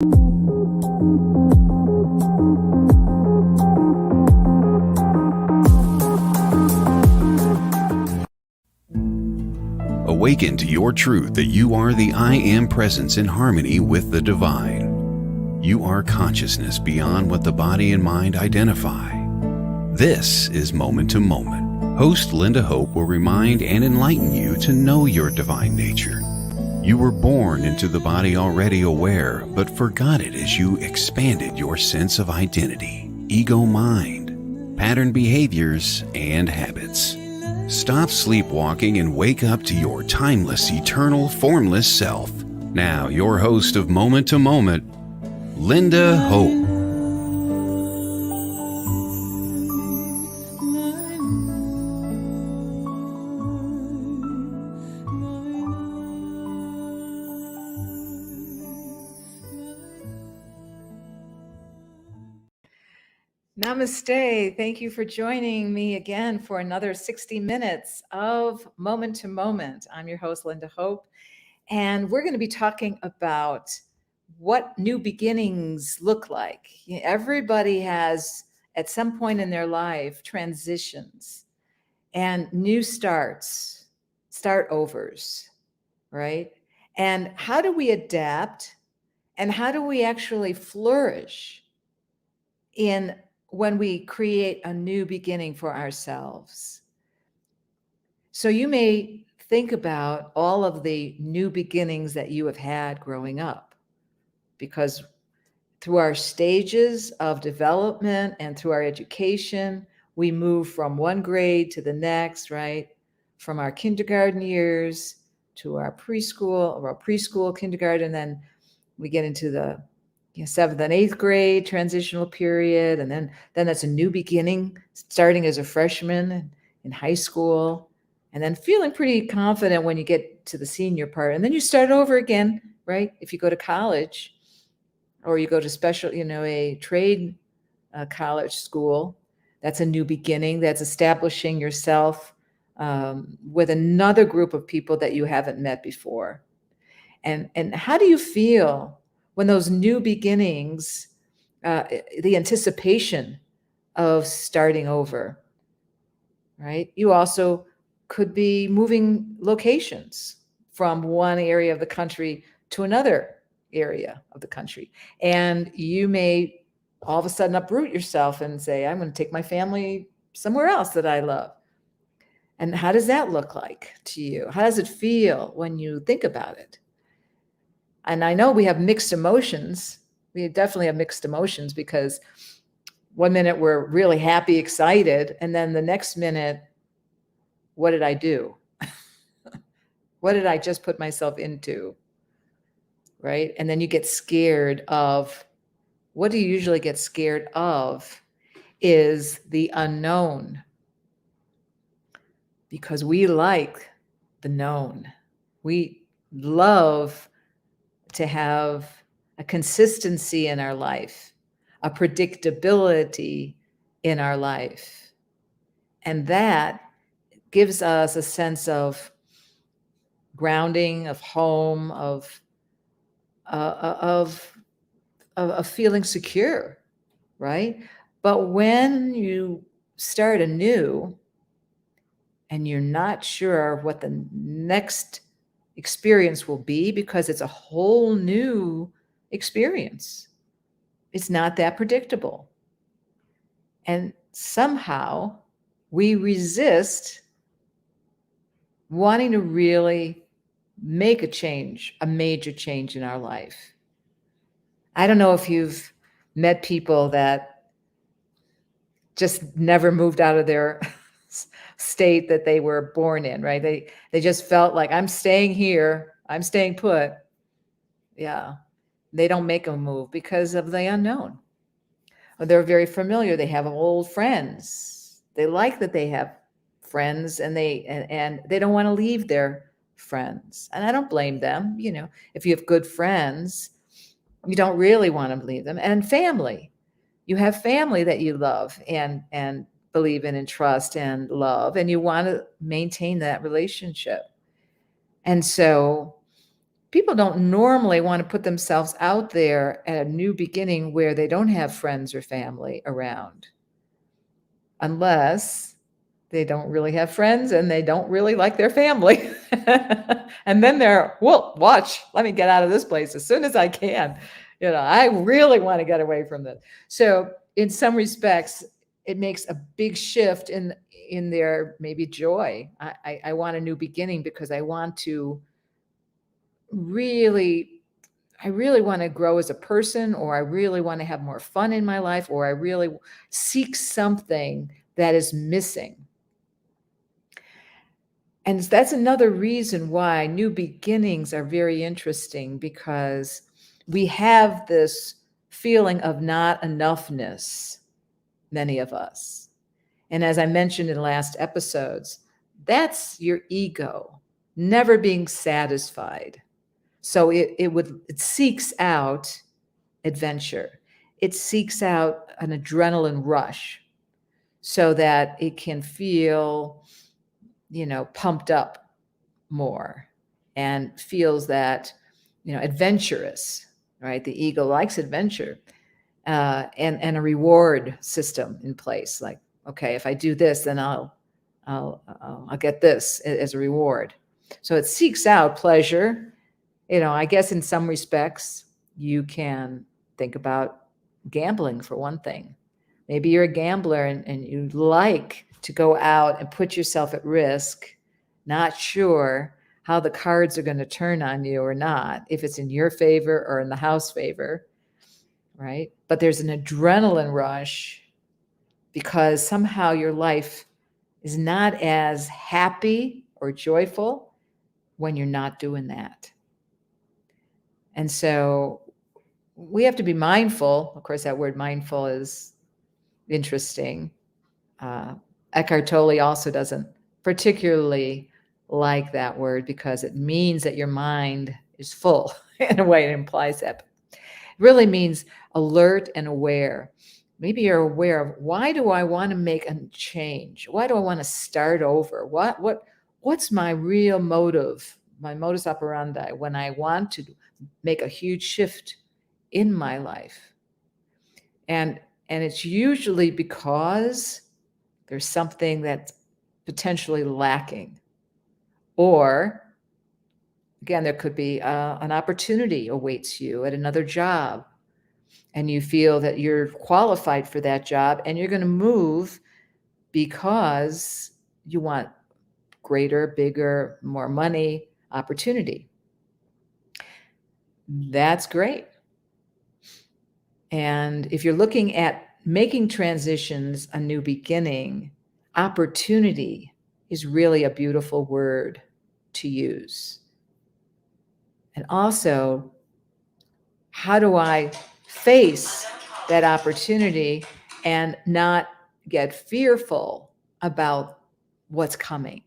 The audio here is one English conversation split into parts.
Awaken to your truth that you are the I Am presence in harmony with the divine. You are consciousness beyond what the body and mind identify. This is Moment to Moment. Host Lynda Hope will remind and enlighten you to know your divine nature. You were born into the body already aware, but forgot it as you expanded your sense of identity, ego mind, pattern behaviors, and habits. Stop sleepwalking and wake up to your timeless, eternal, formless self. Now, your host of Moment to Moment, Lynda Hope. Namaste. Thank you for joining me again for another 60 minutes of Moment to Moment. I'm your host, Lynda Hope, and we're going to be talking about what new beginnings look like. Everybody has, at some point in their life, transitions and new starts, start overs, right? And how do we adapt and how do we actually flourish when we create a new beginning for ourselves? So you may think about all of the new beginnings that you have had growing up, because through our stages of development and through our education, we move from one grade to the next, right? From our kindergarten years to our preschool, kindergarten, then we get into the 7th and 8th grade transitional period. And then that's a new beginning, starting as a freshman in high school, and then feeling pretty confident when you get to the senior part. And then you start over again, right? If you go to college or you go to special, a trade college school, that's a new beginning. That's establishing yourself with another group of people that you haven't met before. And how do you feel when those new beginnings, the anticipation of starting over, right? You also could be moving locations from one area of the country to another area of the country. And you may all of a sudden uproot yourself and say, I'm going to take my family somewhere else that I love. And how does that look like to you? How does it feel when you think about it? And I know we have mixed emotions. We definitely have mixed emotions, because one minute we're really happy, excited, and then the next minute, what did I do? What did I just put myself into? Right? And then you get scared of, what do you usually get scared of is the unknown, because we like the known. We love to have a consistency in our life, a predictability in our life. And that gives us a sense of grounding, of home, of feeling secure, right? But when you start anew and you're not sure what the next experience will be, because it's a whole new experience, it's not that predictable. And somehow we resist wanting to really make a change, a major change in our life. I don't know if you've met people that just never moved out of their state that they were born in, right? They just felt like, I'm staying here, I'm staying put. Yeah. They don't make a move because of the unknown. Or they're very familiar. They have old friends. They like that they have friends, and they don't want to leave their friends. And I don't blame them. If you have good friends, you don't really want to leave them. And family. You have family that you love and believe in and trust and love, and you want to maintain that relationship. And so people don't normally want to put themselves out there at a new beginning where they don't have friends or family around, unless they don't really have friends and they don't really like their family. And then they're, well, watch, let me get out of this place as soon as I can. I really want to get away from this. So in some respects, it makes a big shift in their maybe joy. I want a new beginning because I really want to grow as a person, or I really want to have more fun in my life, or I really seek something that is missing. And that's another reason why new beginnings are very interesting, because we have this feeling of not enoughness, many of us. And as I mentioned in last episodes, that's your ego never being satisfied. So it seeks out adventure. It seeks out an adrenaline rush so that it can feel, pumped up more and feels that, adventurous, right? The ego likes adventure, and a reward system in place. Like, okay, if I do this, then I'll get this as a reward. So it seeks out pleasure. I guess in some respects, you can think about gambling for one thing. Maybe you're a gambler and you like to go out and put yourself at risk, not sure how the cards are going to turn on you or not, if it's in your favor or in the house favor, right? But there's an adrenaline rush because somehow your life is not as happy or joyful when you're not doing that. And so we have to be mindful. Of course, that word mindful is interesting. Eckhart Tolle also doesn't particularly like that word because it means that your mind is full. In a way, it implies that. It really means alert and aware. Maybe you're aware of, why do I want to make a change? Why do I want to start over? What's my real motive, my modus operandi when I want to make a huge shift in my life? And it's usually because there's something that's potentially lacking. Or, again, there could be an opportunity awaits you at another job, and you feel that you're qualified for that job, and you're going to move because you want greater, bigger, more money, opportunity. That's great. And if you're looking at making transitions a new beginning, opportunity is really a beautiful word to use. And also, how do I face that opportunity and not get fearful about what's coming?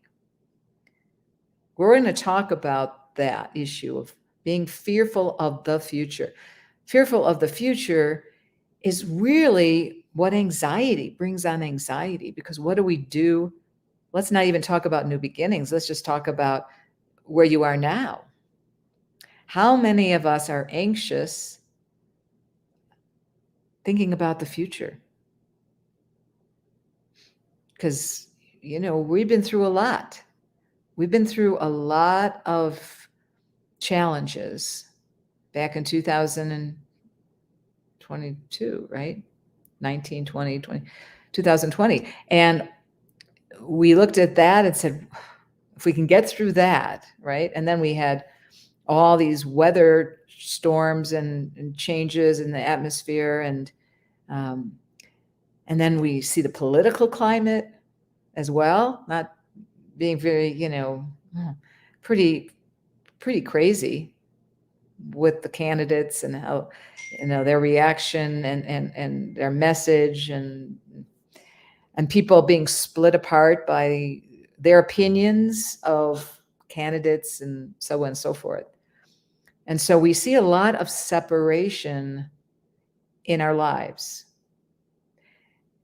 We're going to talk about that issue of being fearful of the future. Fearful of the future is really what anxiety brings on anxiety, because what do we do? Let's not even talk about new beginnings. Let's just talk about where you are now. How many of us are anxious thinking about the future? Because, we've been through a lot. We've been through a lot of challenges back in 2022, right? 19, 20, 2020. And we looked at that and said, if we can get through that, right? And then we had all these weather storms and changes in the atmosphere. And then we see the political climate as well, not being very, pretty crazy with the candidates and how, their reaction and their message and people being split apart by their opinions of candidates and so on and so forth. And so we see a lot of separation in our lives.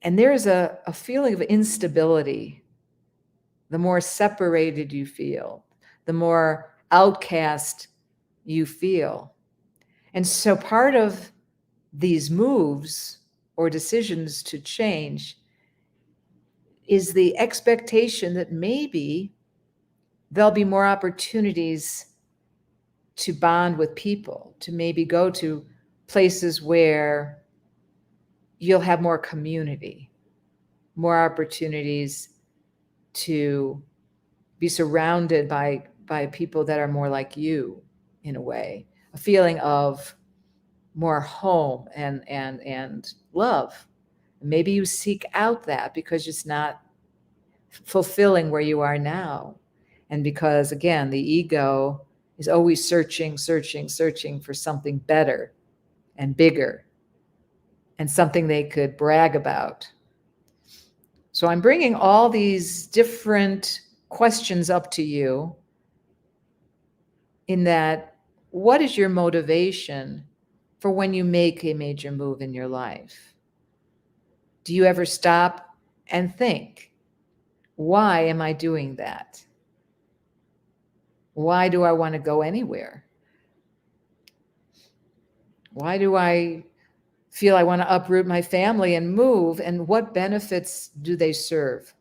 And there is a feeling of instability. The more separated you feel, the more outcast, you feel. And so part of these moves or decisions to change is the expectation that maybe there'll be more opportunities to bond with people, to maybe go to places where you'll have more community, more opportunities to be surrounded by people that are more like you in a way, a feeling of more home and love. Maybe you seek out that because it's not fulfilling where you are now. And because, again, the ego is always searching for something better and bigger and something they could brag about. So I'm bringing all these different questions up to you in that, what is your motivation for when you make a major move in your life? Do you ever stop and think, why am I doing that? Why do I want to go anywhere? Why do I feel I want to uproot my family and move? And what benefits do they serve?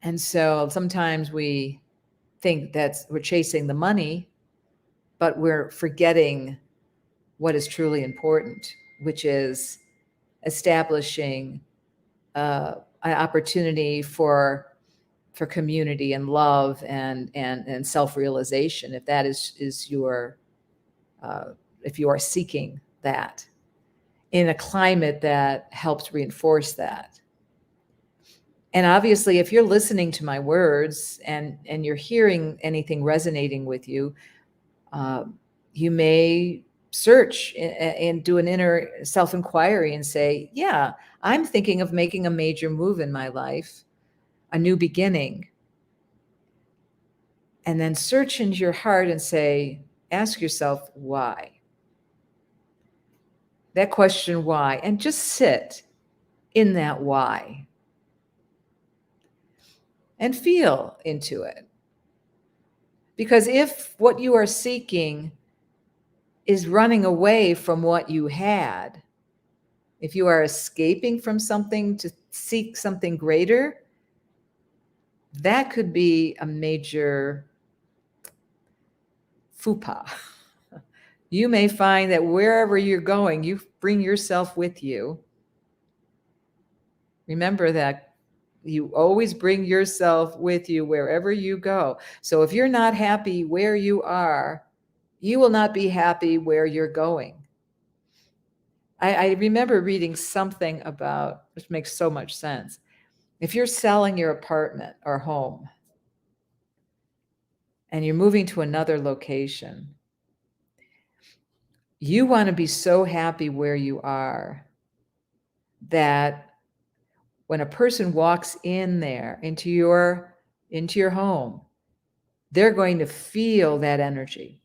And so sometimes we think that we're chasing the money, but we're forgetting what is truly important, which is establishing an opportunity for community and love and self-realization, if that is your if you are seeking that in a climate that helps reinforce that. And obviously, if you're listening to my words and you're hearing anything resonating with you, you may search and do an inner self-inquiry and say, yeah, I'm thinking of making a major move in my life, a new beginning. And then search into your heart and say, ask yourself, why? That question, why? And just sit in that why and feel into it. Because if what you are seeking is running away from what you had, if you are escaping from something to seek something greater, that could be a major faux pas. You may find that wherever you're going, you bring yourself with you. Remember that you always bring yourself with you wherever you go. So if you're not happy where you are, you will not be happy where you're going. I remember reading something about, which makes so much sense. If you're selling your apartment or home and you're moving to another location, you want to be so happy where you are that when a person walks in there into your home, they're going to feel that energy,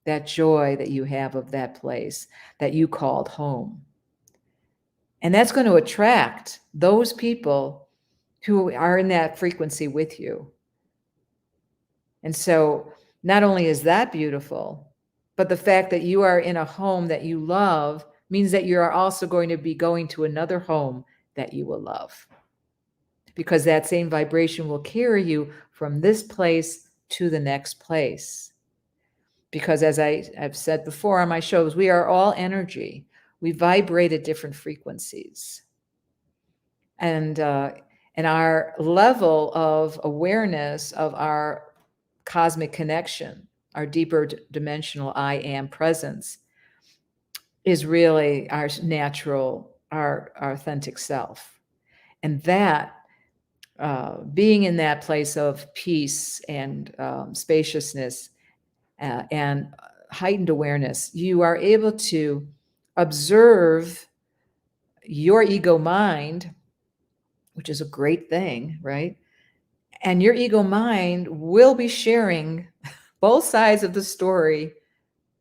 that joy that you have of that place that you called home. And that's going to attract those people who are in that frequency with you. And so not only is that beautiful, but the fact that you are in a home that you love means that you are also going to be going to another home that you will love. Because that same vibration will carry you from this place to the next place. Because as I've said before on my shows, we are all energy. We vibrate at different frequencies. And our level of awareness of our cosmic connection, our deeper dimensional I am presence, is really our natural, our authentic self. And that, being in that place of peace and spaciousness and heightened awareness, you are able to observe your ego mind, which is a great thing, right? And your ego mind will be sharing both sides of the story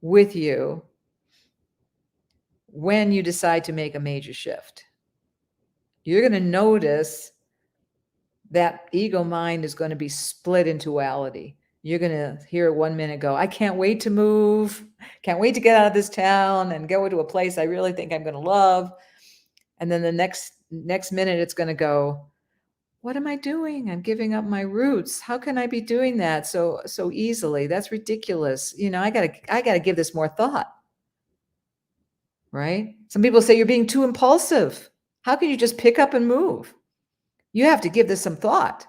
with you when you decide to make a major shift. You're going to notice that ego mind is going to be split into duality. You're going to hear it 1 minute go, I can't wait to move. Can't wait to get out of this town and go to a place I really think I'm going to love. And then the next minute it's going to go, what am I doing? I'm giving up my roots. How can I be doing that so easily? That's ridiculous. I got to give this more thought. Right? Some people say you're being too impulsive. How can you just pick up and move? You have to give this some thought.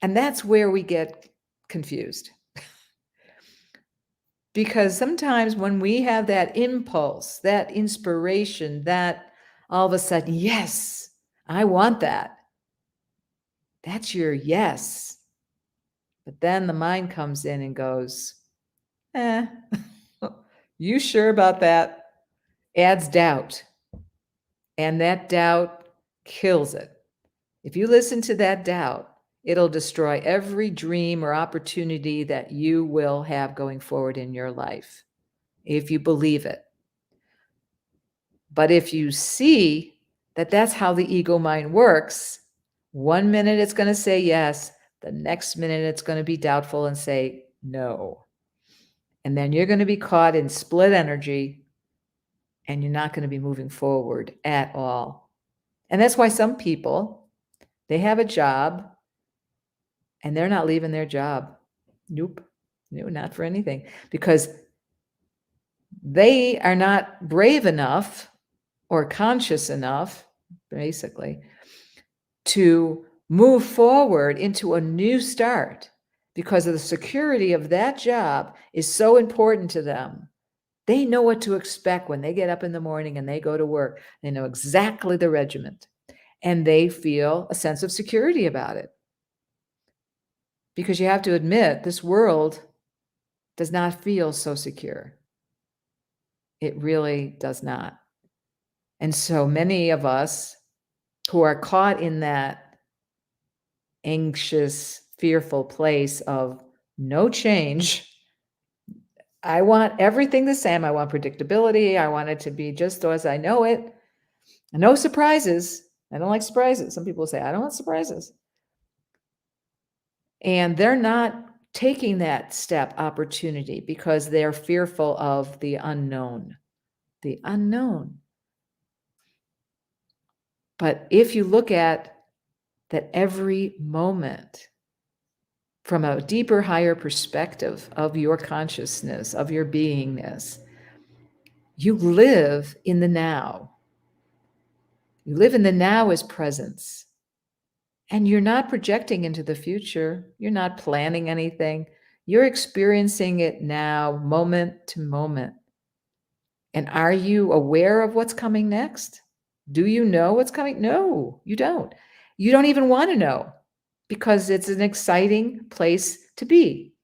And that's where we get confused. Because sometimes when we have that impulse, that inspiration, that all of a sudden, yes, I want that. That's your yes. But then the mind comes in and goes, you sure about that? Adds doubt. And that doubt kills it. If you listen to that doubt, it'll destroy every dream or opportunity that you will have going forward in your life, if you believe it. But if you see that that's how the ego mind works, 1 minute it's going to say yes, the next minute it's going to be doubtful and say no. And then you're going to be caught in split energy and you're not going to be moving forward at all. And that's why some people, they have a job and they're not leaving their job. Nope. No, not for anything. Because they are not brave enough or conscious enough, basically, to move forward into a new start because of the security of that job is so important to them. They know what to expect when they get up in the morning and they go to work. They know exactly the regiment and they feel a sense of security about it. Because you have to admit, this world does not feel so secure. It really does not. And so many of us who are caught in that anxious, fearful place of no change. I want everything the same. I want predictability. I want it to be just as I know it. No surprises. I don't like surprises. Some people say, I don't want surprises. And they're not taking that step opportunity because they're fearful of the unknown. The unknown. But if you look at that every moment from a deeper, higher perspective of your consciousness, of your beingness, you live in the now. You live in the now as presence. And you're not projecting into the future. You're not planning anything. You're experiencing it now, moment to moment. And are you aware of what's coming next? Do you know what's coming? No, you don't. You don't even want to know because it's an exciting place to be.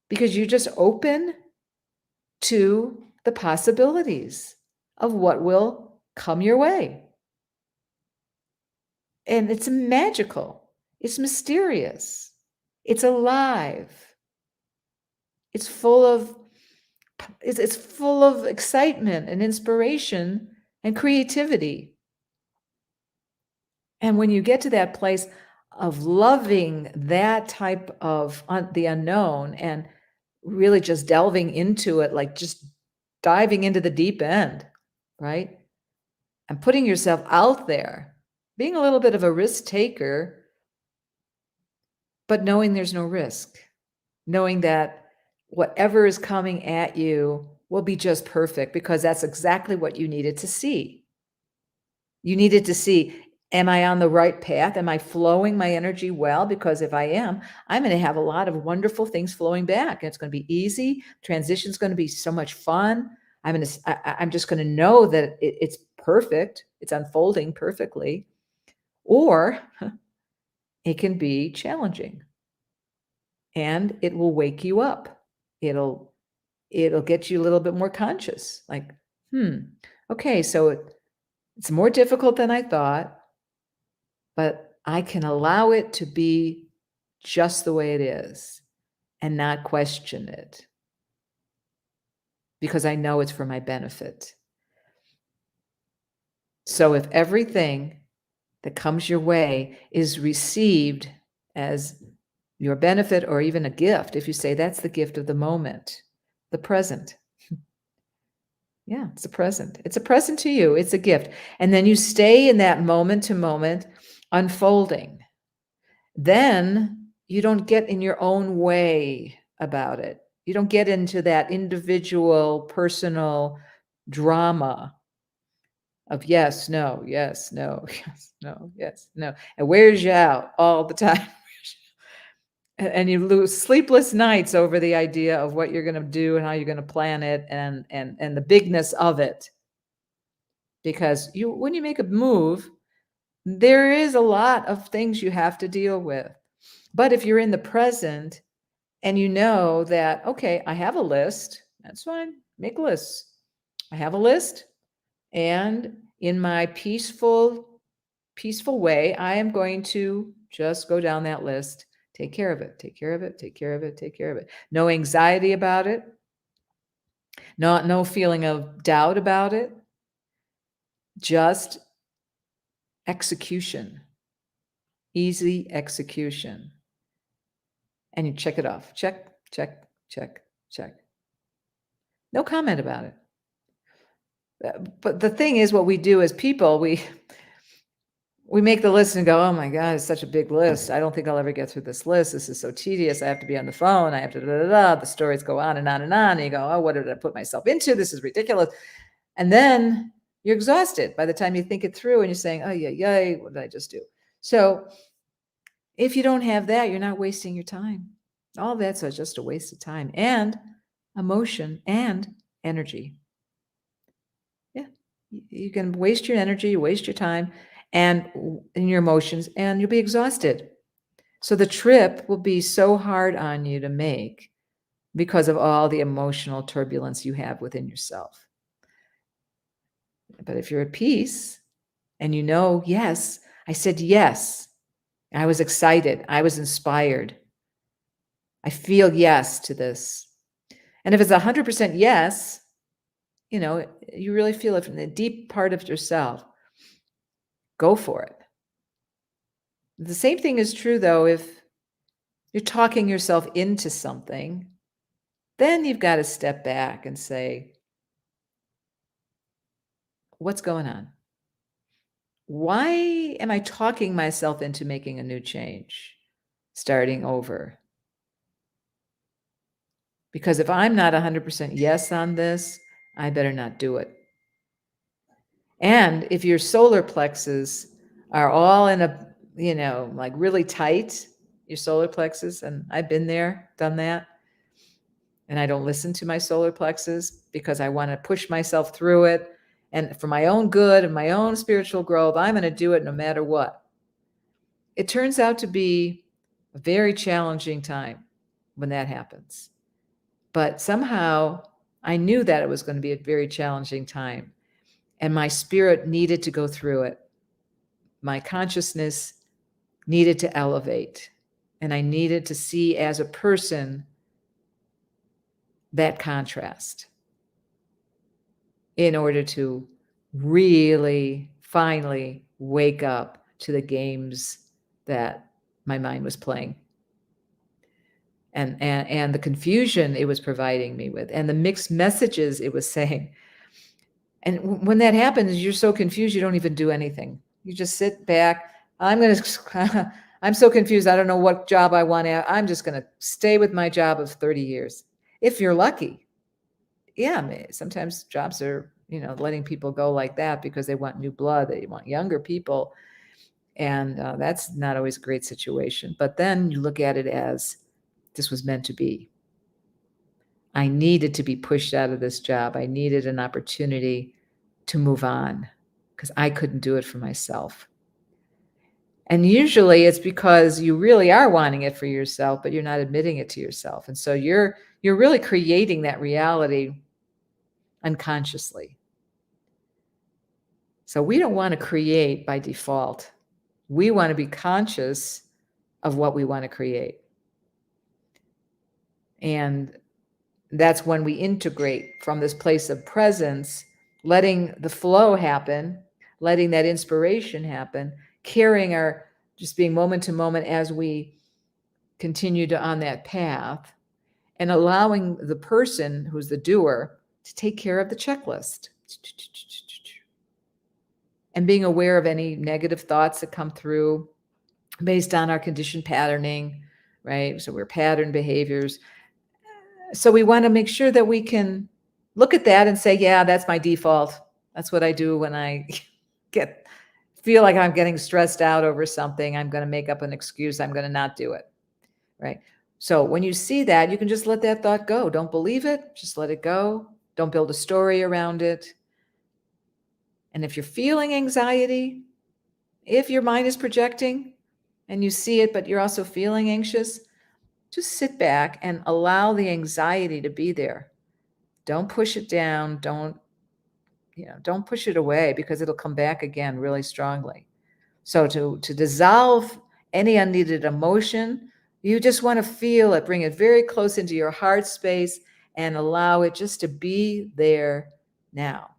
Because you're just open to the possibilities of what will come your way. And it's magical. It's mysterious. It's alive. It's full of excitement and inspiration and creativity. And when you get to that place of loving that type of the unknown and really just delving into it, like just diving into the deep end, right? And putting yourself out there, being a little bit of a risk taker, but knowing there's no risk, knowing that whatever is coming at you will be just perfect because that's exactly what you needed to see. You needed to see, am I on the right path? Am I flowing my energy well? Because if I am, I'm going to have a lot of wonderful things flowing back. And it's going to be easy. Transition's going to be so much fun. I'm just going to know that it's perfect. It's unfolding perfectly. Or it can be challenging. And it will wake you up. It'll get you a little bit more conscious. Like, okay, so it's more difficult than I thought, but I can allow it to be just the way it is and not question it because I know it's for my benefit. So if everything that comes your way is received as your benefit, or even a gift. If you say that's the gift of the moment, the present. Yeah, it's a present. It's a present to you. It's a gift. And then you stay in that moment to moment unfolding. Then you don't get in your own way about it. You don't get into that individual, personal drama of yes, no, yes, no, yes, no, yes, no. And wears you out all the time. And you lose sleepless nights over the idea of what you're going to do and how you're going to plan it and the bigness of it. Because when you make a move, there is a lot of things you have to deal with. But if you're in the present and you know that, okay, I have a list, that's fine. Make lists. I have a list, and in my peaceful way, I am going to just go down that list, take care of it, take care of it, take care of it, take care of it. No anxiety about it. No feeling of doubt about it. Just execution. Easy execution. And you check it off. Check, check, check, check. No comment about it. But the thing is, what we do as people, we make the list and go, oh my God, it's such a big list. I don't think I'll ever get through this list. This is so tedious. I have to be on the phone. I have to The stories go on and on and on. And you go, oh, what did I put myself into? This is ridiculous. And then you're exhausted by the time you think it through and you're saying, oh, yeah, what did I just do? So if you don't have that, you're not wasting your time. All that's just a waste of time and emotion and energy. Yeah, you can waste your energy, waste your time and your emotions, and you'll be exhausted. So the trip will be so hard on you to make because of all the emotional turbulence you have within yourself. But if you're at peace and you know, yes, I said yes, I was excited, I was inspired, I feel yes to this. And if it's 100% yes, you really feel it from the deep part of yourself, go for it. The same thing is true, though, if you're talking yourself into something, then you've got to step back and say, what's going on? Why am I talking myself into making a new change, starting over? Because if I'm not 100% yes on this, I better not do it. And if your solar plexus are all in a, like really tight, your solar plexus, and I've been there, done that, and I don't listen to my solar plexus because I want to push myself through it. And for my own good and my own spiritual growth, I'm going to do it no matter what. It turns out to be a very challenging time when that happens. But somehow I knew that it was going to be a very challenging time. And my spirit needed to go through it. My consciousness needed to elevate. And I needed to see as a person that contrast in order to really finally wake up to the games that my mind was playing. And the confusion it was providing me with, and the mixed messages it was saying. And when that happens, you're so confused, you don't even do anything. You just sit back. I'm so confused. I don't know what job I want to. I'm just going to stay with my job of 30 years. If you're lucky. Yeah, sometimes jobs are, letting people go like that because they want new blood. They want younger people. And that's not always a great situation. But then you look at it as this was meant to be. I needed to be pushed out of this job. I needed an opportunity to move on because I couldn't do it for myself. And usually it's because you really are wanting it for yourself, but you're not admitting it to yourself. And so you're really creating that reality unconsciously. So we don't want to create by default. We want to be conscious of what we want to create. And that's when we integrate from this place of presence, letting the flow happen, letting that inspiration happen, carrying just being moment to moment as we continue on that path, and allowing the person who's the doer to take care of the checklist. And being aware of any negative thoughts that come through based on our conditioned patterning, right? So we're pattern behaviors. So we want to make sure that we can look at that and say, yeah, that's my default. That's what I do when I feel like I'm getting stressed out over something. I'm going to make up an excuse. I'm going to not do it, right? So when you see that, you can just let that thought go. Don't believe it. Just let it go. Don't build a story around it. And if you're feeling anxiety, if your mind is projecting and you see it, but you're also feeling anxious, just sit back and allow the anxiety to be there. Don't push it down. Don't push it away, because it'll come back again really strongly. So to dissolve any unneeded emotion, you just want to feel it, bring it very close into your heart space and allow it just to be there now,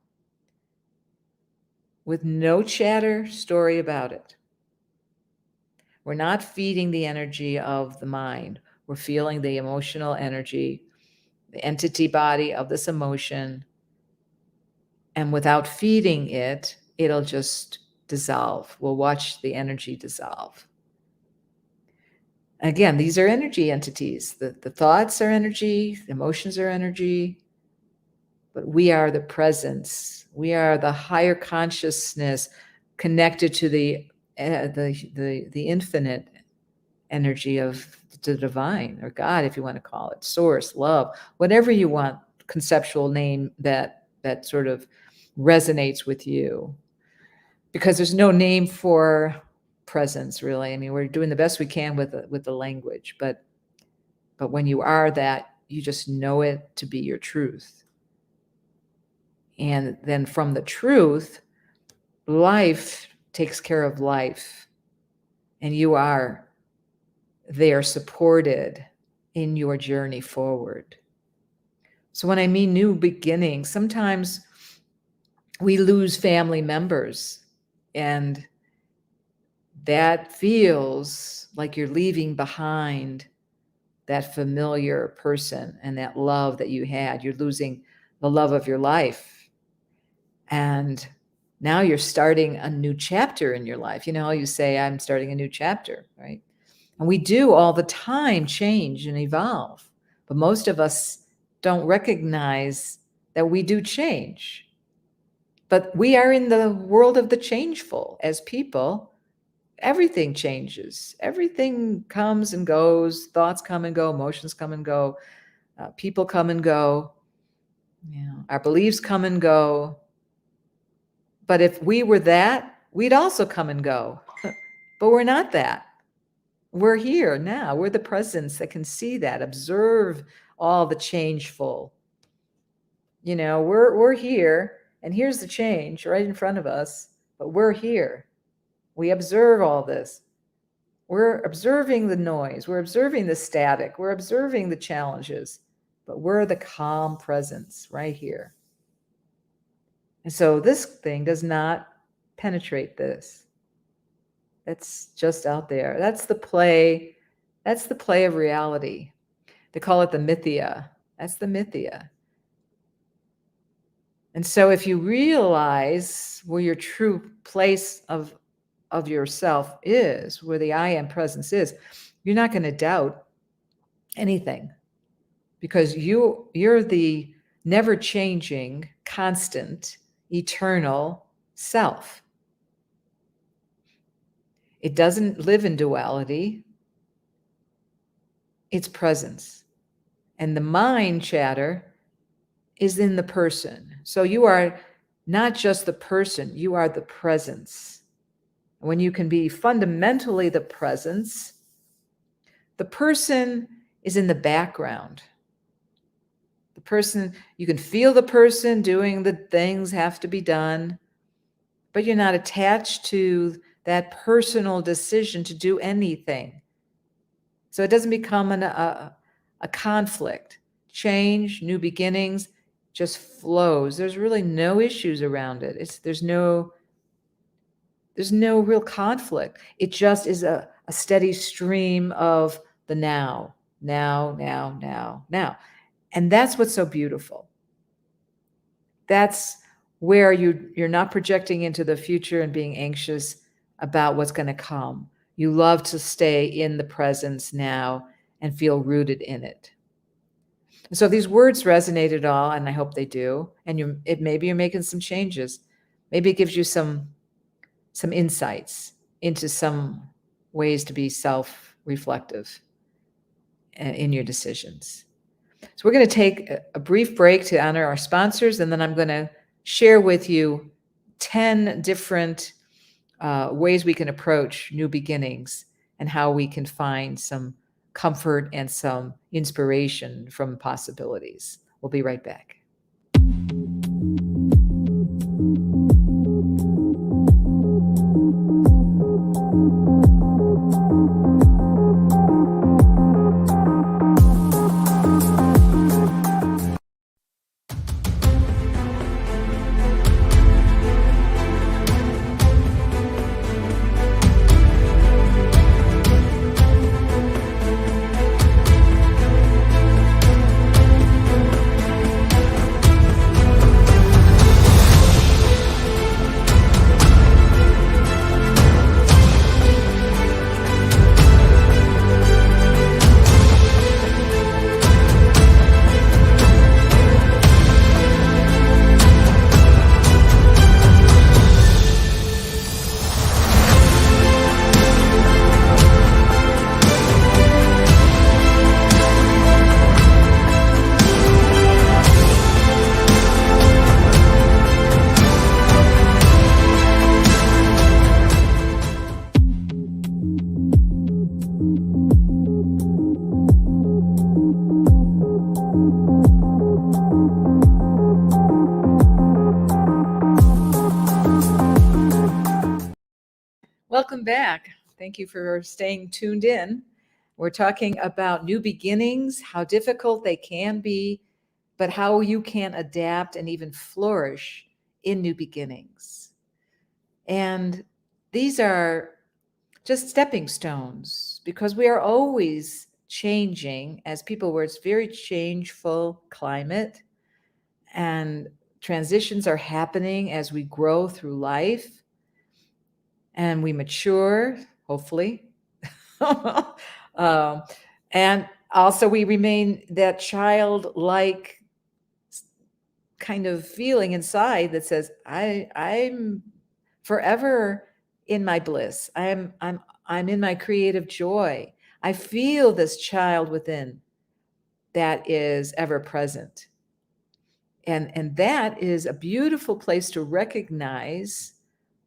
with no chatter story about it. We're not feeding the energy of the mind. We're feeling the emotional energy, the entity body of this emotion. And without feeding it, it'll just dissolve. We'll watch the energy dissolve. Again, these are energy entities. The thoughts are energy, the emotions are energy, but we are the presence. We are the higher consciousness connected to the infinite energy of the divine, or God, if you want to call it, source, love, whatever you want, conceptual name that sort of resonates with you. Because there's no name for presence, really. I mean, we're doing the best we can with the language, but when you are that, you just know it to be your truth. And then from the truth, life takes care of life, and you are there supported in your journey forward. So when I mean new beginnings, sometimes we lose family members, and that feels like you're leaving behind that familiar person and that love that you had. You're losing the love of your life. And now you're starting a new chapter in your life. You know, you say, I'm starting a new chapter, right? And we do all the time change and evolve. But most of us don't recognize that we do change. But we are in the world of the changeful as people. Everything changes. Everything comes and goes. Thoughts come and go. Emotions come and go. People come and go. You know, our beliefs come and go. But if we were that, we'd also come and go. But we're not that. We're here now. We're the presence that can see that, observe all the changeful. You know, we're here, and here's the change right in front of us, but we're here. We observe all this. We're observing the noise. We're observing the static. We're observing the challenges, but we're the calm presence right here. And so this thing does not penetrate this. That's just out there. That's the play. That's the play of reality. They call it the mythia. That's the mythia. And so if you realize where your true place of yourself is, where the I am presence is, you're not going to doubt anything, because you're the never changing, constant, eternal self. It doesn't live in duality. It's presence. And the mind chatter is in the person. So you are not just the person, you are the presence. When you can be fundamentally the presence, the person is in the background. The person, you can feel the person doing the things have to be done, but you're not attached to that personal decision to do anything. So it doesn't become a conflict. Change, new beginnings, just flows. There's really no issues around it. There's no real conflict. It just is a steady stream of the now, now, now, now, now. And that's what's so beautiful. That's where you're not projecting into the future and being anxious about what's going to come. You love to stay in the presence now and feel rooted in it. So if these words resonate at all, and I hope they do, and maybe you're making some changes. Maybe it gives you some insights into some ways to be self-reflective in your decisions. So we're going to take a brief break to honor our sponsors, and then I'm going to share with you 10 different ways we can approach new beginnings and how we can find some comfort and some inspiration from possibilities. We'll be right back. Welcome back. Thank you for staying tuned in. We're talking about new beginnings, how difficult they can be, but how you can adapt and even flourish in new beginnings. And these are just stepping stones because we are always changing as people where it's very changeful climate and transitions are happening as we grow through life. And we mature, hopefully. And also we remain that childlike kind of feeling inside that says, I'm forever in my bliss. I'm in my creative joy. I feel this child within that is ever present. And that is a beautiful place to recognize,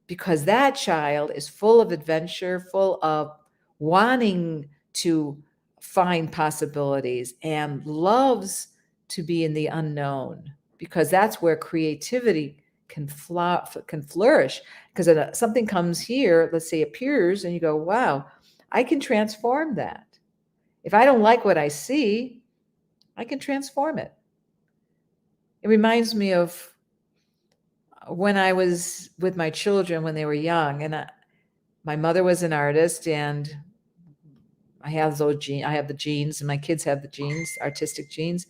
because that child is full of adventure, full of wanting to find possibilities and loves to be in the unknown, because that's where creativity can flourish. Because something comes here, let's say appears, and you go, wow, I can transform that. If I don't like what I see, I can transform it. It reminds me of when I was with my children when they were young, and my mother was an artist, and I have the genes, and my kids have the genes, artistic genes,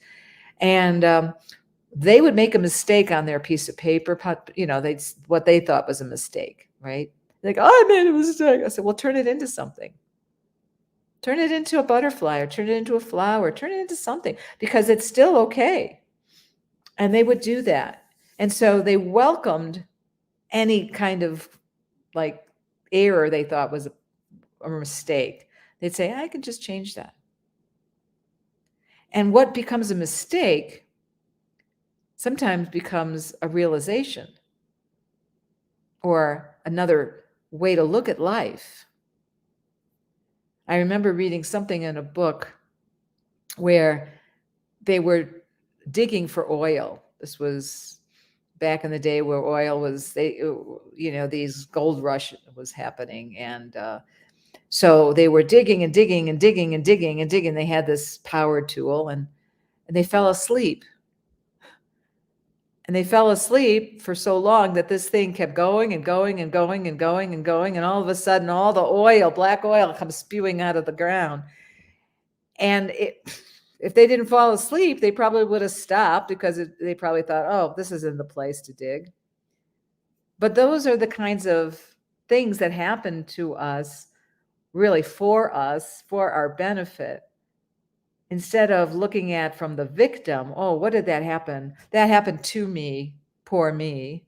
and they would make a mistake on their piece of paper. What they thought was a mistake, right? Like, oh, I made a mistake. I said, well, turn it into something. Turn it into a butterfly, or turn it into a flower, turn it into something, because it's still okay. And they would do that. And so they welcomed any kind of like error they thought was a mistake. They'd say, I can just change that. And what becomes a mistake sometimes becomes a realization or another way to look at life. I remember reading something in a book where they were digging for oil. This was back in the day where oil was, these gold rush was happening. And so they were digging and digging and digging and digging and digging. They had this power tool, and they fell asleep. And they fell asleep for so long that this thing kept going and going and going and going and going. And all of a sudden, all the oil, black oil, comes spewing out of the ground. And if they didn't fall asleep, they probably would have stopped because they probably thought, oh, this isn't the place to dig. But those are the kinds of things that happen to us, really for us, for our benefit. Instead of looking at from the victim, oh, what did that happen? That happened to me, poor me,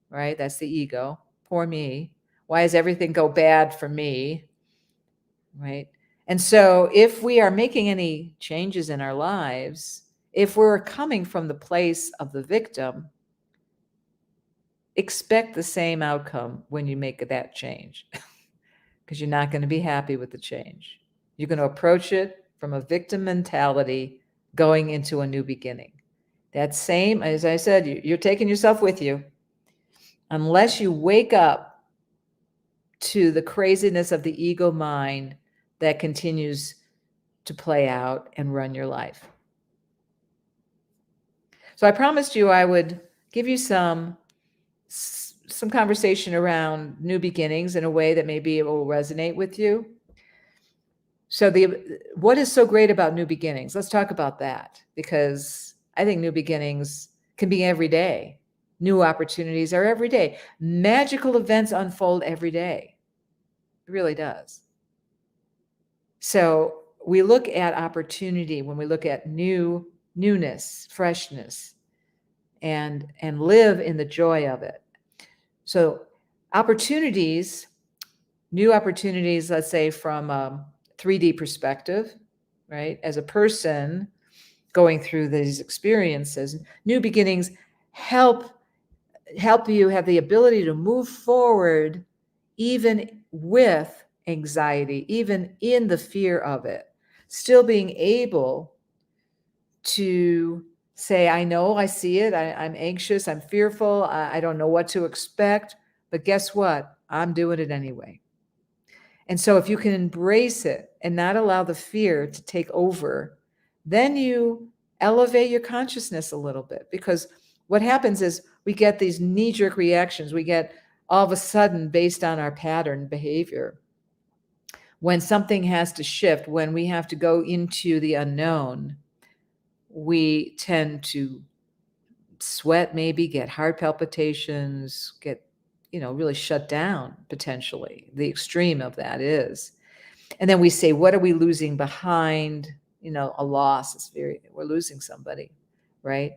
right? That's the ego, poor me. Why does everything go bad for me, right? And so if we are making any changes in our lives, if we're coming from the place of the victim, expect the same outcome when you make that change, because you're not going to be happy with the change. You're going to approach it from a victim mentality going into a new beginning. That same, as I said, you're taking yourself with you. Unless you wake up to the craziness of the ego mind that continues to play out and run your life. So I promised you I would give you some conversation around new beginnings in a way that maybe it will resonate with you. So what is so great about new beginnings? Let's talk about that, because I think new beginnings can be every day. New opportunities are every day. Magical events unfold every day. It really does. So we look at opportunity when we look at newness, freshness, and live in the joy of it. So opportunities, new opportunities, let's say from a 3D perspective, right? As a person going through these experiences, new beginnings help you have the ability to move forward even with anxiety, even in the fear of it, still being able to say, I know, I see it, I'm anxious, I'm fearful, I don't know what to expect, but guess what? I'm doing it anyway. And so if you can embrace it and not allow the fear to take over, then you elevate your consciousness a little bit, because what happens is we get these knee-jerk reactions. We get all of a sudden, based on our pattern behavior, when something has to shift, when we have to go into the unknown, we tend to sweat, maybe get heart palpitations, get, really shut down potentially. The extreme of that is. And then we say, what are we losing behind? A loss. We're losing somebody, right?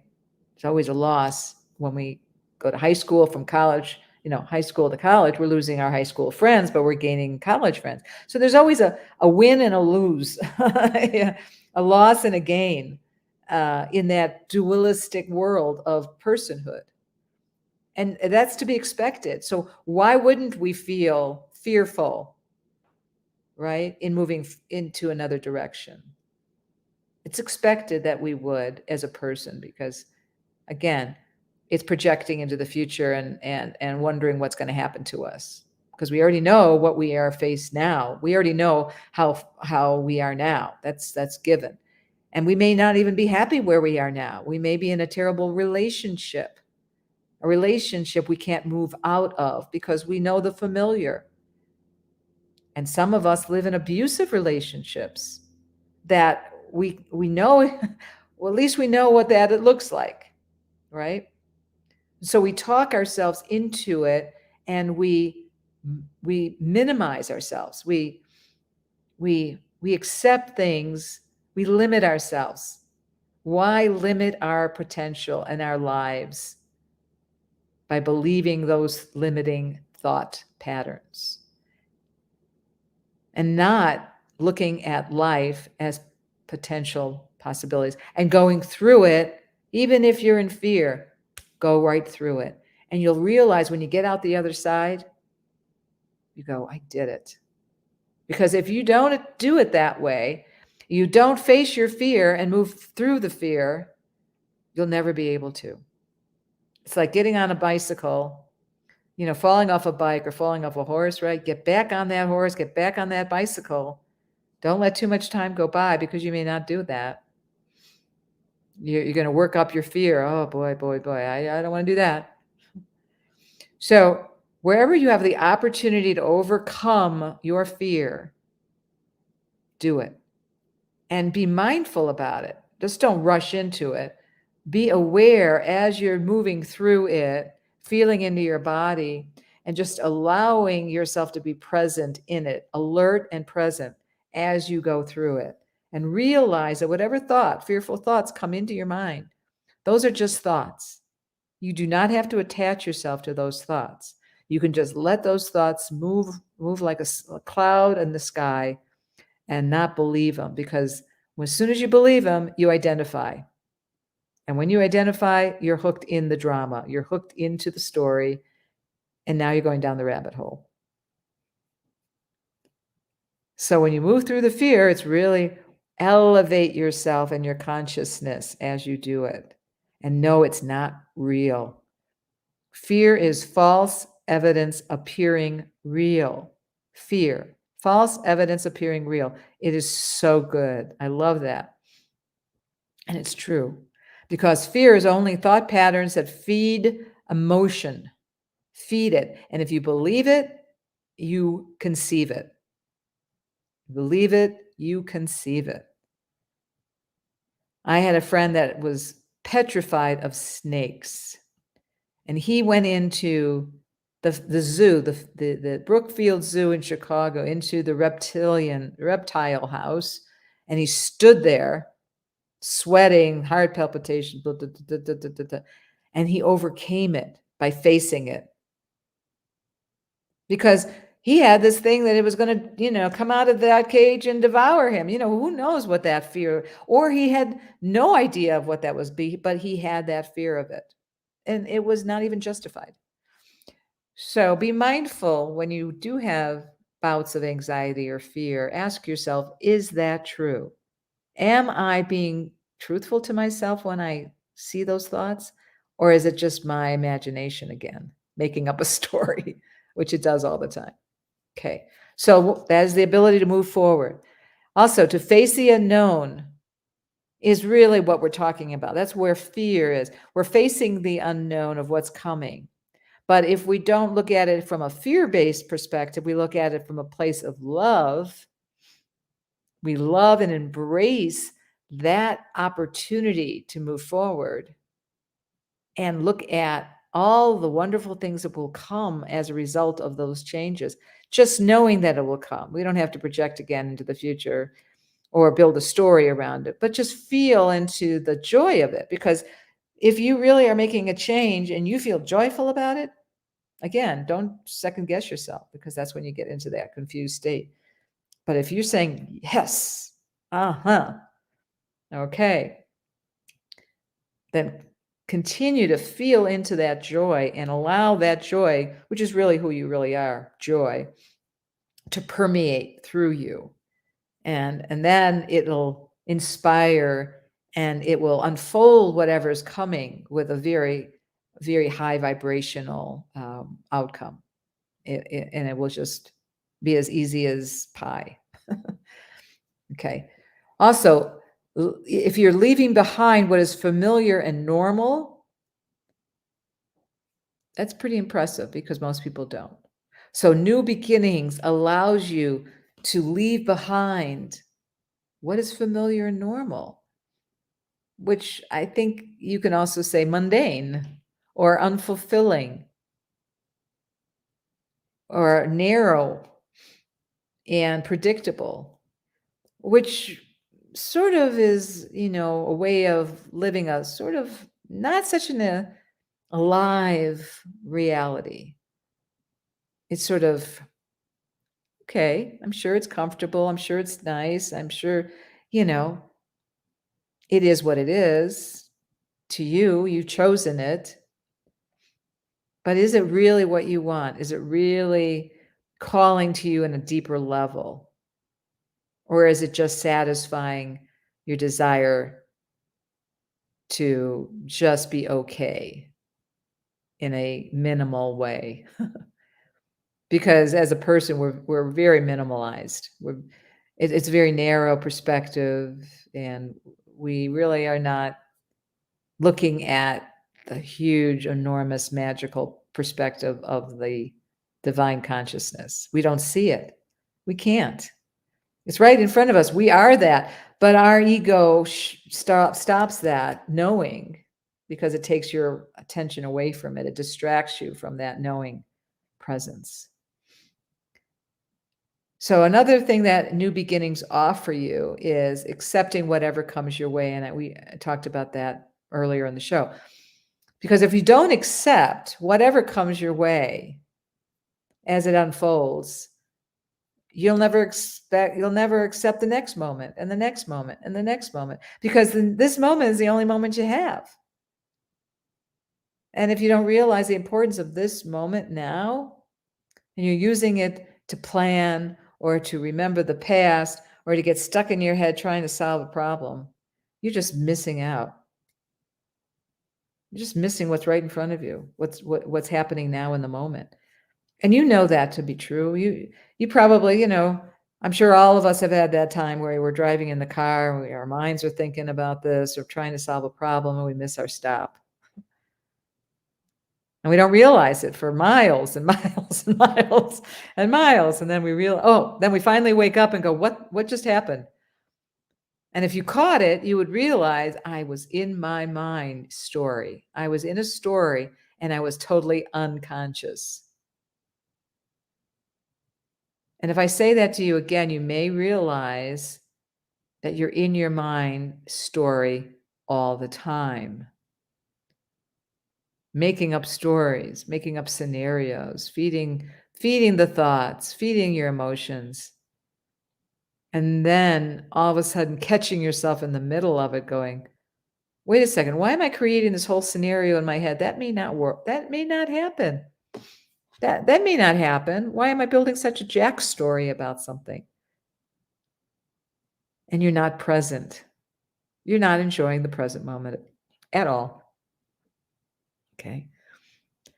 It's always a loss when we go to high school, from college, high school to college, we're losing our high school friends, but we're gaining college friends. So there's always a win and a lose, a loss and a gain in that dualistic world of personhood. And that's to be expected. So why wouldn't we feel fearful, right, in moving into another direction? It's expected that we would as a person, because again, it's projecting into the future and wondering what's going to happen to us, because we already know what we are faced now. We already know how we are now. That's given. And we may not even be happy where we are now. We may be in a terrible relationship, a relationship we can't move out of because we know the familiar. And some of us live in abusive relationships that we know, well, at least we know what that it looks like, right? So we talk ourselves into it, and we minimize ourselves. We accept things. We limit ourselves. Why limit our potential and our lives by believing those limiting thought patterns and not looking at life as potential possibilities and going through it? Even if you're in fear, go right through it. And you'll realize when you get out the other side, you go, I did it. Because if you don't do it that way, you don't face your fear and move through the fear, you'll never be able to. It's like getting on a bicycle, falling off a bike or falling off a horse, right? Get back on that horse, get back on that bicycle. Don't let too much time go by, because you may not do that. You're going to work up your fear. Oh, boy. I don't want to do that. So wherever you have the opportunity to overcome your fear, do it. and be mindful about it. Just don't rush into it. Be aware as you're moving through it, feeling into your body, and just allowing yourself to be present in it, alert and present as you go through it. And realize that whatever thought, fearful thoughts come into your mind, those are just thoughts. You do not have to attach yourself to those thoughts. You can just let those thoughts move like a cloud in the sky and not believe them, because as soon as you believe them, you identify. And when you identify, you're hooked in the drama. You're hooked into the story, and now you're going down the rabbit hole. So when you move through the fear, it's really elevate yourself and your consciousness as you do it, and know it's not real. Fear is false evidence appearing real. Fear, false evidence appearing real. It is so good. I love that. And it's true, because fear is only thought patterns that feed emotion. Feed it. And if you believe it, you conceive it. Believe it, you conceive it. I had a friend that was petrified of snakes. And he went into the zoo, the Brookfield Zoo in Chicago, into the reptile house, and he stood there, sweating, heart palpitation, blah, blah, blah, blah, blah, blah, blah, and he overcame it by facing it, because he had this thing that it was going to, come out of that cage and devour him. Who knows what that fear, or he had no idea of what that was, but he had that fear of it. And it was not even justified. So be mindful when you do have bouts of anxiety or fear. Ask yourself, is that true? Am I being truthful to myself when I see those thoughts? Or is it just my imagination again, making up a story, which it does all the time? Okay, so that is the ability to move forward. Also, to face the unknown is really what we're talking about. That's where fear is. We're facing the unknown of what's coming. But if we don't look at it from a fear-based perspective, we look at it from a place of love. We love and embrace that opportunity to move forward and look at all the wonderful things that will come as a result of those changes. Just knowing that it will come. We don't have to project again into the future or build a story around it, but just feel into the joy of it. Because if you really are making a change and you feel joyful about it, again, don't second guess yourself, because that's when you get into that confused state. But if you're saying, yes, okay, then continue to feel into that joy and allow that joy, which is really who you really are, joy, to permeate through you. And then it'll inspire and it will unfold whatever's coming with a very, very high vibrational outcome. And it will just be as easy as pie. Okay. Also, if you're leaving behind what is familiar and normal, that's pretty impressive, because most people don't. So new beginnings allows you to leave behind what is familiar and normal, which I think you can also say mundane or unfulfilling or narrow and predictable, which sort of is, a way of living a sort of not such an alive reality. It's sort of, okay, I'm sure it's comfortable. I'm sure it's nice. I'm sure, it is what it is to you. You've chosen it. But is it really what you want? Is it really calling to you in a deeper level? Or is it just satisfying your desire to just be okay in a minimal way? Because as a person, we're very minimalized. It's a very narrow perspective, and we really are not looking at the huge, enormous, magical perspective of the divine consciousness. We don't see it. We can't. It's right in front of us. We are that. But our ego stops that knowing because it takes your attention away from it. It distracts you from that knowing presence. So another thing that new beginnings offer you is accepting whatever comes your way. And we talked about that earlier in the show. Because if you don't accept whatever comes your way as it unfolds, you'll never accept the next moment and the next moment and the next moment, because this moment is the only moment you have. And if you don't realize the importance of this moment now, and you're using it to plan or to remember the past or to get stuck in your head trying to solve a problem, you're just missing out. You're just missing what's right in front of you, what's happening now in the moment. And you know that to be true. You probably, I'm sure all of us have had that time where we're driving in the car and our minds are thinking about this or trying to solve a problem and we miss our stop. And we don't realize it for miles and miles and miles and miles. And then then we finally wake up and go, what just happened? And if you caught it, you would realize I was in my mind story. I was in a story and I was totally unconscious. And if I say that to you again, you may realize that you're in your mind story all the time. Making up stories, making up scenarios, feeding the thoughts, feeding your emotions. And then all of a sudden catching yourself in the middle of it going, wait a second, why am I creating this whole scenario in my head? That may not work. That may not happen. That may not happen. Why am I building such a jack story about something? And you're not present. You're not enjoying the present moment at all. Okay.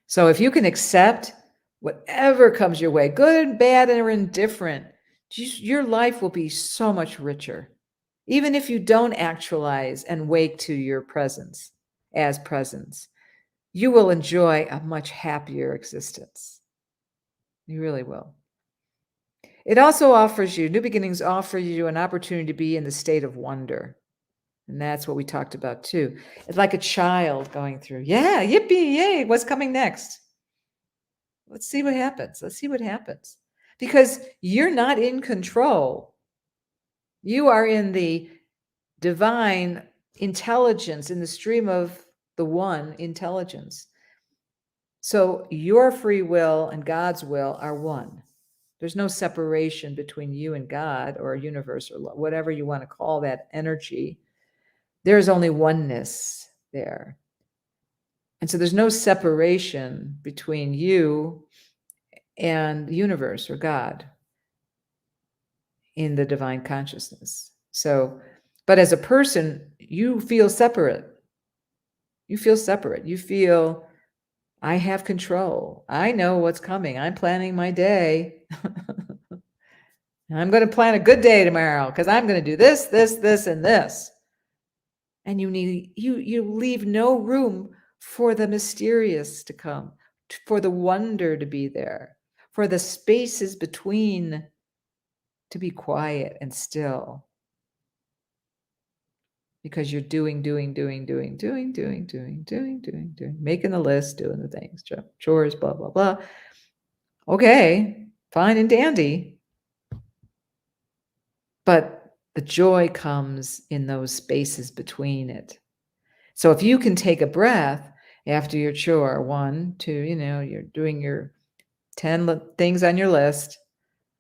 So if you can accept whatever comes your way, good, bad, or indifferent, your life will be so much richer. Even if you don't actualize and wake to your presence as presence, you will enjoy a much happier existence. You really will. It also offers you, new beginnings offer you an opportunity to be in the state of wonder. And that's what we talked about too. It's like a child going through, yeah, yippee, yay, what's coming next? Let's see what happens. Let's see what happens. Because you're not in control. You are in the divine intelligence, in the stream of the one intelligence. So your free will and God's will are one. There's no separation between you and God or universe or whatever you want to call that energy. There's only oneness there. And so there's no separation between you and the universe or God in the divine consciousness. So, but as a person, you feel separate. You feel separate. You feel, I have control. I know what's coming. I'm planning my day. I'm going to plan a good day tomorrow because I'm going to do this, this, this, and this. And you leave no room for the mysterious to come, for the wonder to be there, for the spaces between to be quiet and still. Because you're doing, making the list, doing the things, chores, blah, blah, blah. Okay, fine and dandy. But the joy comes in those spaces between it. So if you can take a breath after your chore, 1, 2, you're doing your 10 things on your list.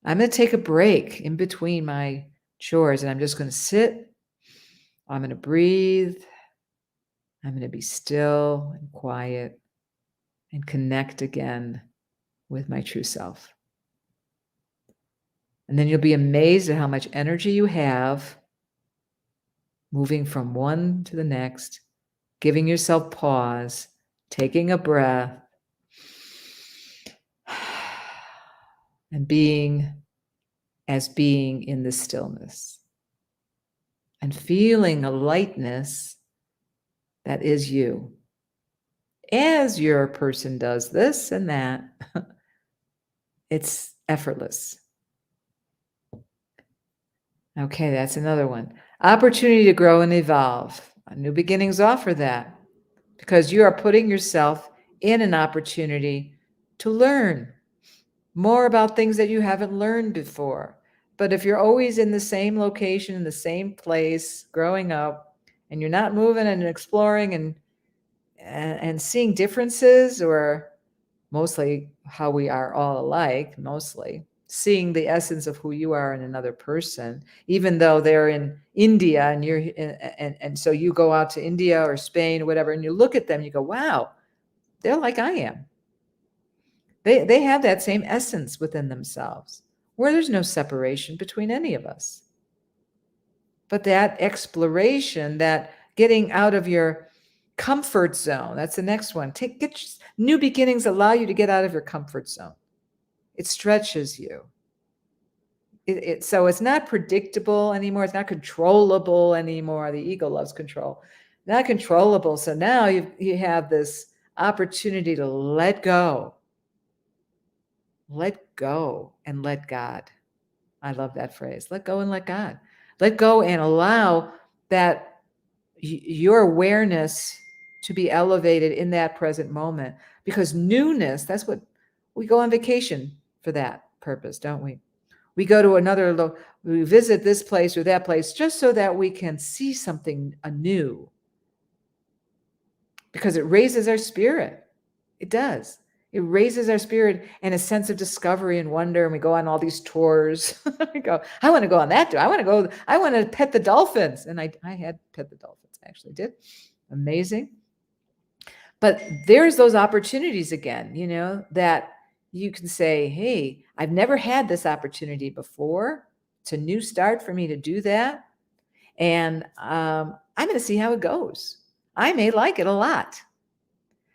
I'm going to take a break in between my chores and I'm just going to sit. I'm going to breathe. I'm going to be still and quiet and connect again with my true self. And then you'll be amazed at how much energy you have moving from one to the next, giving yourself pause, taking a breath, and being in the stillness and feeling a lightness that is you. As your person does this and that, it's effortless. Okay, that's another one. Opportunity to grow and evolve. New beginnings offer that because you are putting yourself in an opportunity to learn more about things that you haven't learned before. But if you're always in the same location, in the same place, growing up, and you're not moving and exploring and seeing differences, or mostly how we are all alike, mostly seeing the essence of who you are in another person, even though they're in India and you're and so you go out to India or Spain or whatever, and you look at them, you go, wow, they're like I am. They have that same essence within themselves, where there's no separation between any of us. But that exploration, that getting out of your comfort zone, that's the next one. New beginnings allow you to get out of your comfort zone. It stretches you. So it's not predictable anymore. It's not controllable anymore. The ego loves control. Not controllable. So now you have this opportunity to let go. Let go and let God. I love that phrase. Let go and let God. Let go and allow that your awareness to be elevated in that present moment. Because newness, that's what we go on vacation for, that purpose, don't we? We go to we visit this place or that place just so that we can see something anew. Because it raises our spirit. It does. It raises our spirit and a sense of discovery and wonder. And we go on all these tours. We go, I want to go on that tour. I want to pet the dolphins. And I had pet the dolphins. I actually did. Amazing. But there's those opportunities again, that you can say, hey, I've never had this opportunity before. It's a new start for me to do that. And I'm going to see how it goes. I may like it a lot.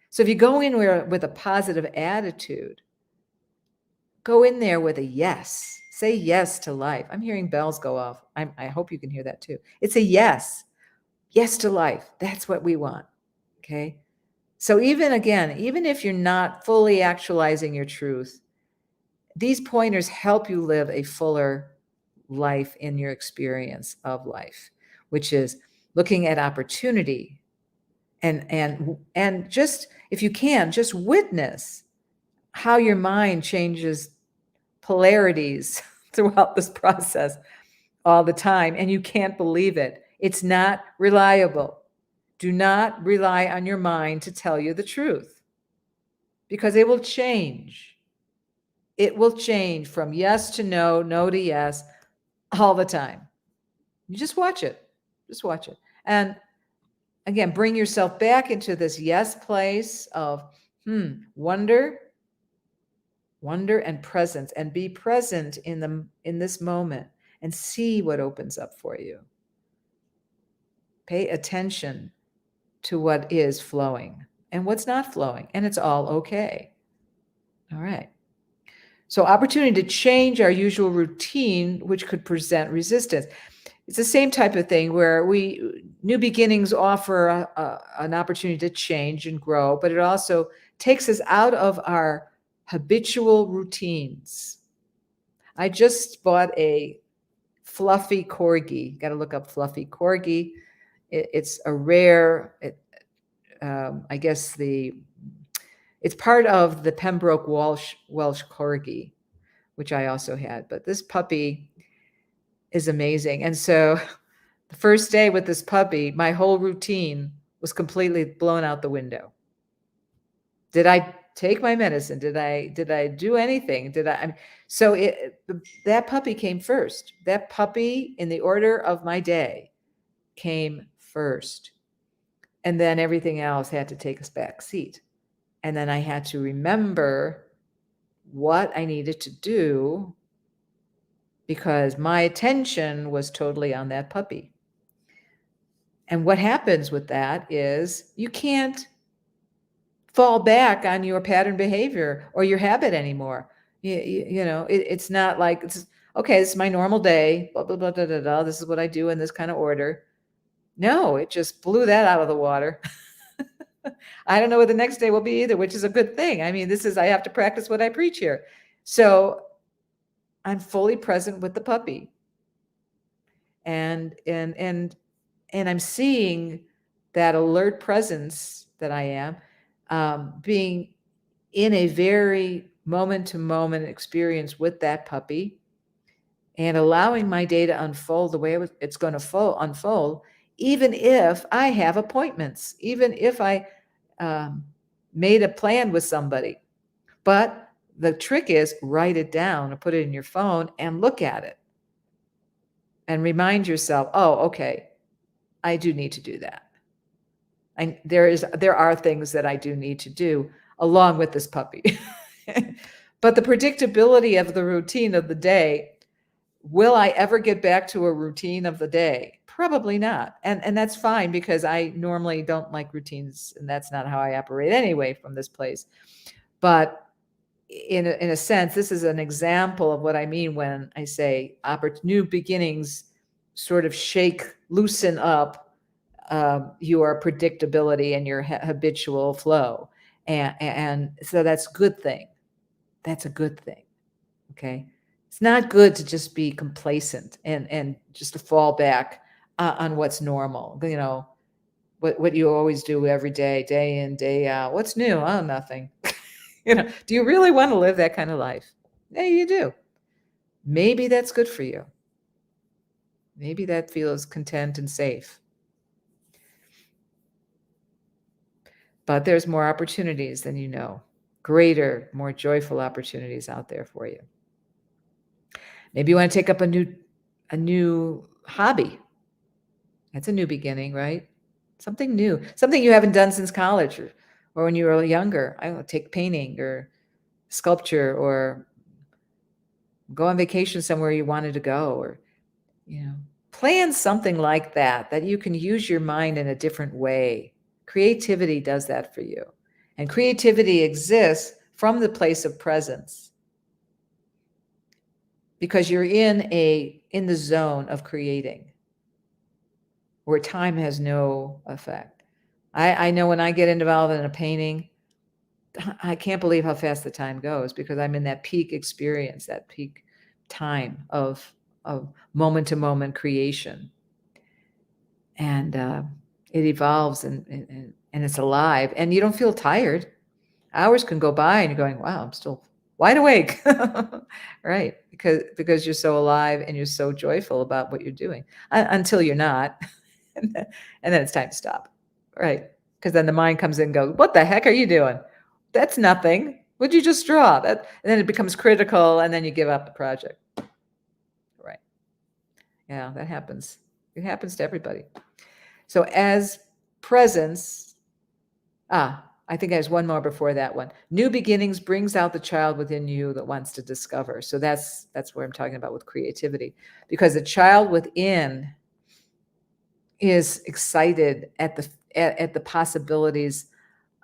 So if you go in with a positive attitude, go in there with a yes. Say yes to life. I'm hearing bells go off. I hope you can hear that too. It's a yes. Yes to life. That's what we want. Okay. So even if you're not fully actualizing your truth, these pointers help you live a fuller life in your experience of life, which is looking at opportunity and just, if you can, just witness how your mind changes polarities throughout this process all the time, and you can't believe it. It's not reliable. Do not rely on your mind to tell you the truth, because it will change. It will change from yes to no, no to yes, all the time. You just watch it. Just watch it. And again, bring yourself back into this yes place of wonder and presence, and be present in this moment and see what opens up for you. Pay attention to what is flowing and what's not flowing, and it's all okay. All right. So opportunity to change our usual routine, which could present resistance. It's the same type of thing where new beginnings offer an opportunity to change and grow, but it also takes us out of our habitual routines. I just bought a fluffy corgi. Got to look up fluffy corgi. It's a rare, I guess it's part of the Pembroke Welsh corgi, which I also had. But this puppy is amazing. And so the first day with this puppy, my whole routine was completely blown out the window. Did I take my medicine? Did I do anything? That puppy came first. That puppy, in the order of my day, came first. And then everything else had to take a back seat. And then I had to remember what I needed to do, because my attention was totally on that puppy. And what happens with that is you can't fall back on your pattern behavior or your habit anymore. It's not like, okay, this is my normal day, blah, blah, blah, blah, blah, blah. This is what I do in this kind of order. No, it just blew that out of the water. I don't know what the next day will be either, which is a good thing. I mean, I have to practice what I preach here. So I'm fully present with the puppy. and I'm seeing that alert presence that I am, being in a very moment-to-moment experience with that puppy, and allowing my day to unfold the way it's going to unfold, even if I have appointments, even if I made a plan with somebody. But the trick is write it down and put it in your phone and look at it and remind yourself, oh, okay, I do need to do that. And there are things that I do need to do along with this puppy. But the predictability of the routine of the day, will I ever get back to a routine of the day? Probably not. And that's fine, because I normally don't like routines, and that's not how I operate anyway from this place. But in a sense, this is an example of what I mean when I say new beginnings sort of loosen up your predictability and your habitual flow. And so that's a good thing. That's a good thing. Okay. It's not good to just be complacent and just to fall back on what's normal. You know, what you always do every day, day in, day out. What's new? Oh, nothing. You know, do you really want to live that kind of life? Yeah, you do. Maybe that's good for you. Maybe that feels content and safe. But there's more opportunities than you know. Greater, more joyful opportunities out there for you. Maybe you want to take up a new hobby. That's a new beginning, right? Something new, something you haven't done since college or when you were younger. I don't know, take painting or sculpture, or go on vacation somewhere you wanted to go, or, you know, plan something like that you can use your mind in a different way. Creativity does that for you. And creativity exists from the place of presence, because you're in the zone of creating, where time has no effect. I know when I get involved in a painting, I can't believe how fast the time goes, because I'm in that peak experience, that peak time of moment-to-moment creation. And it evolves and it's alive, and you don't feel tired. Hours can go by and you're going, wow, I'm still wide awake. Right? Because you're so alive and you're so joyful about what you're doing, until you're not. And then it's time to stop. Right? Because then the mind comes in and goes, what the heck are you doing? That's nothing. What'd you just draw? And then it becomes critical, and then you give up the project. Right. Yeah, that happens. It happens to everybody. So as presence, I think there's one more before that one. New beginnings brings out the child within you that wants to discover. So that's what I'm talking about with creativity, because the child within is excited at the possibilities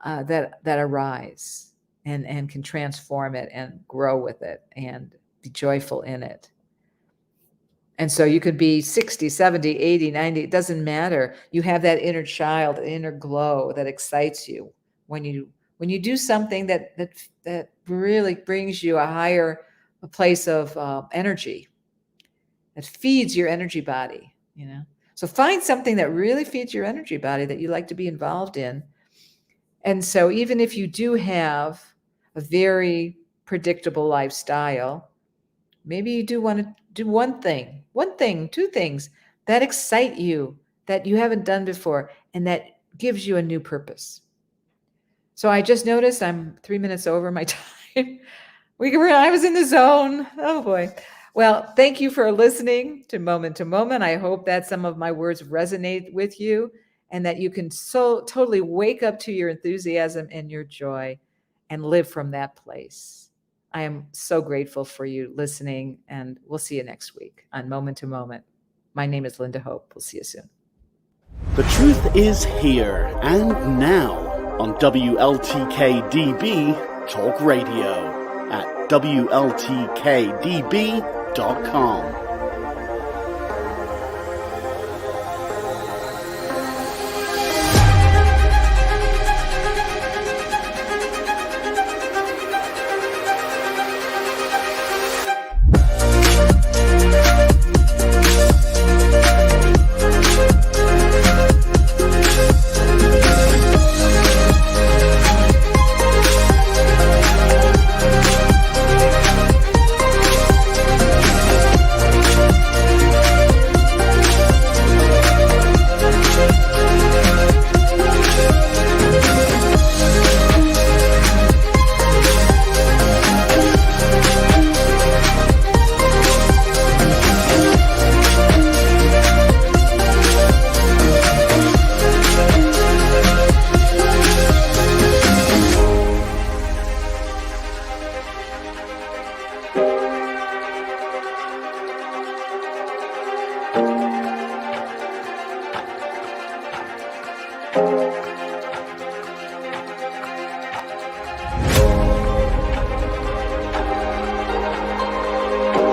that arise, and can transform it and grow with it and be joyful in it. And so you could be 60, 70, 80, 90, it doesn't matter. You have that inner child, inner glow that excites you when you do something that really brings you a place of energy, that feeds your energy body, you know. So find something that really feeds your energy body that you like to be involved in. And so even if you do have a very predictable lifestyle, maybe you do want to do one thing, two things that excite you, that you haven't done before, and that gives you a new purpose. So I just noticed I'm 3 minutes over my time. I was in the zone. Oh boy. Well, thank you for listening to Moment to Moment. I hope that some of my words resonate with you, and that you can so totally wake up to your enthusiasm and your joy and live from that place. I am so grateful for you listening, and we'll see you next week on Moment to Moment. My name is Lynda Hope. We'll see you soon. The truth is here and now on WLTK-DB Talk Radio at WLTK-DB.com.